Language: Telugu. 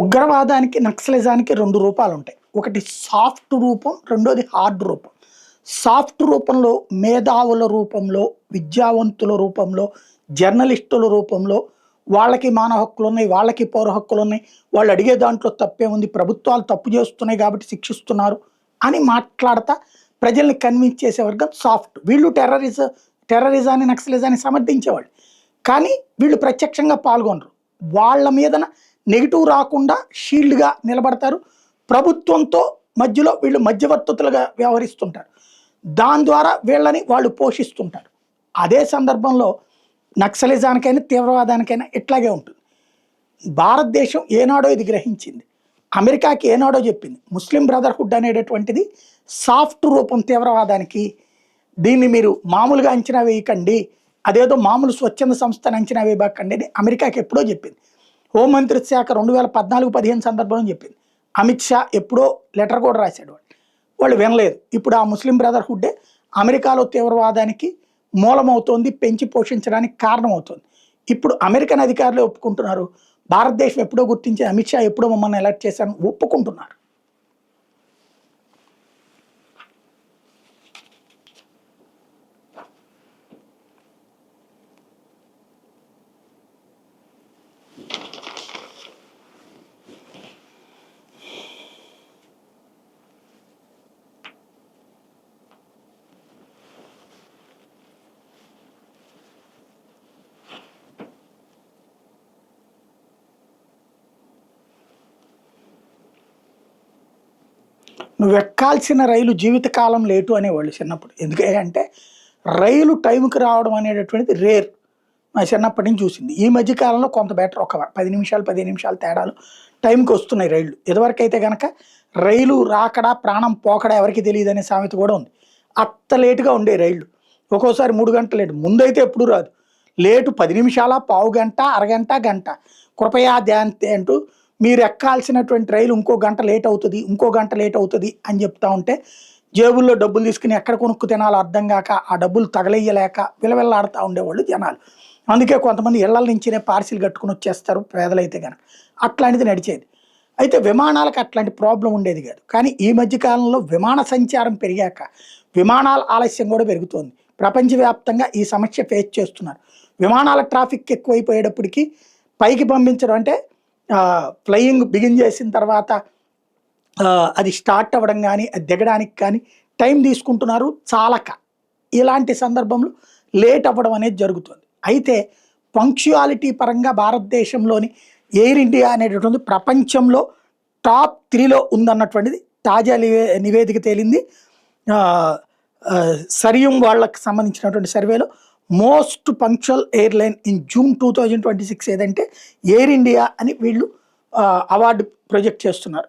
ఉగ్రవాదానికి నక్సలిజానికి రెండు రూపాలు ఉంటాయి. ఒకటి సాఫ్ట్ రూపం, రెండోది హార్డ్ రూపం. సాఫ్ట్ రూపంలో మేధావుల రూపంలో, విద్యావంతుల రూపంలో, జర్నలిస్టుల రూపంలో వాళ్ళకి మానవ హక్కులు ఉన్నాయి, వాళ్ళకి పౌర హక్కులు ఉన్నాయి, వాళ్ళు అడిగే దాంట్లో తప్పే ఉంది, ప్రభుత్వాలు తప్పు చేస్తున్నాయి కాబట్టి శిక్షిస్తున్నారు అని మాట్లాడతా ప్రజల్ని కన్విన్స్ చేసే వర్గం సాఫ్ట్. వీళ్ళు టెర్రరిజాన్ని నక్సలిజాన్ని సమర్థించేవాళ్ళు, కానీ వీళ్ళు ప్రత్యక్షంగా పాల్గొనరు. వాళ్ళ మీదన నెగిటివ్ రాకుండా షీల్డ్గా నిలబడతారు. ప్రభుత్వంతో మధ్యలో వీళ్ళు మధ్యవర్తులుగా వ్యవహరిస్తుంటారు. దాని ద్వారా వీళ్ళని వాళ్ళు పోషిస్తుంటారు. అదే సందర్భంలో నక్సలిజానికైనా తీవ్రవాదానికైనా ఇట్లాగే ఉంటుంది. భారతదేశం ఏనాడో ఇది గ్రహించింది, అమెరికాకి ఏనాడో చెప్పింది. ముస్లిం బ్రదర్హుడ్ అనేటటువంటిది సాఫ్ట్ రూపం తీవ్రవాదానికి. దీన్ని మీరు మామూలుగా అంచనా వేయకండి, అదేదో మామూలు స్వచ్ఛంద సంస్థను అంచనా వేయబాకండి అని అమెరికాకి ఎప్పుడో చెప్పింది. హోంమంత్రిత్వ శాఖ 2014-15 సందర్భంలో చెప్పింది. అమిత్ షా ఎప్పుడో లెటర్ కూడా రాశాడు. వాళ్ళు వినలేదు. ఇప్పుడు ఆ ముస్లిం బ్రదర్హుడ్డే అమెరికాలో తీవ్రవాదానికి మూలమవుతోంది, పెంచి పోషించడానికి కారణమవుతోంది. ఇప్పుడు అమెరికన్ అధికారులు ఒప్పుకుంటున్నారు. భారతదేశం ఎప్పుడో గుర్తించి అమిత్ షా ఎప్పుడో మమ్మల్ని అలర్ట్ చేశాను ఒప్పుకుంటున్నారు. నువ్వు ఎక్కాల్సిన రైలు జీవితకాలం లేటు అనేవాళ్ళు చిన్నప్పుడు. ఎందుకంటే రైలు టైంకి రావడం అనేటటువంటిది రేర్. మా చిన్నప్పటి నుంచి చూసింది. ఈ మధ్యకాలంలో కొంత బెటర్, ఒక 10 నిమిషాలు 15 నిమిషాలు తేడాలు టైంకి వస్తున్నాయి రైళ్ళు. ఇదివరకైతే కనుక రైలు రాకడా ప్రాణం పోకడా ఎవరికి తెలియదు అనే సామెత కూడా ఉంది. అంత లేటుగా ఉండే రైళ్ళు, ఒక్కోసారి 3 గంటలు లేటు. ముందైతే ఎప్పుడు రాదు, లేటు 10 నిమిషాల, పావు గంట, అరగంట, గంట. కృపయా ధ్యాంతే అంటూ మీరు ఎక్కాల్సినటువంటి రైలు ఇంకో గంట లేట్ అవుతుంది, ఇంకో గంట లేట్ అవుతుంది అని చెప్తా ఉంటే జేబుల్లో డబ్బులు తీసుకుని ఎక్కడ కొనుక్కు తినాలో అర్థం కాక ఆ డబ్బులు తగలయ్యలేక విలవిల్లాడుతూ ఉండేవాళ్ళు జనాలు. అందుకే కొంతమంది ఇళ్ల నుంచినే పార్సిల్ కట్టుకుని వచ్చేస్తారు పేదలైతే కనుక. అట్లాంటిది నడిచేది. అయితే విమానాలకు అట్లాంటి ప్రాబ్లం ఉండేది కాదు. కానీ ఈ మధ్యకాలంలో విమాన సంచారం పెరిగాక విమానాల ఆలస్యం కూడా పెరుగుతోంది. ప్రపంచవ్యాప్తంగా ఈ సమస్య ఫేస్ చేస్తున్నారు. విమానాల ట్రాఫిక్ ఎక్కువైపోయేటప్పటికి పైకి పంపించడం అంటే ఫ్లయింగ్ బిగిన్ చేసిన తర్వాత అది స్టార్ట్ అవ్వడం కానీ అది దిగడానికి కానీ టైం తీసుకుంటున్నారు చాలక. ఇలాంటి సందర్భంలో లేట్ అవ్వడం అనేది జరుగుతుంది. అయితే పంక్చువాలిటీ పరంగా భారతదేశంలోని ఎయిర్ ఇండియా అనేటటువంటి ప్రపంచంలో టాప్ 3లో ఉందన్నటువంటిది తాజా నివేదిక తేలింది. సరియం వాళ్ళకి సంబంధించినటువంటి సర్వేలో most punctual airline in June 2026 ఏదంటే ఎయిర్ ఇండియా అని వీళ్ళు అవార్డు ప్రొజెక్ట్ చేస్తున్నారు.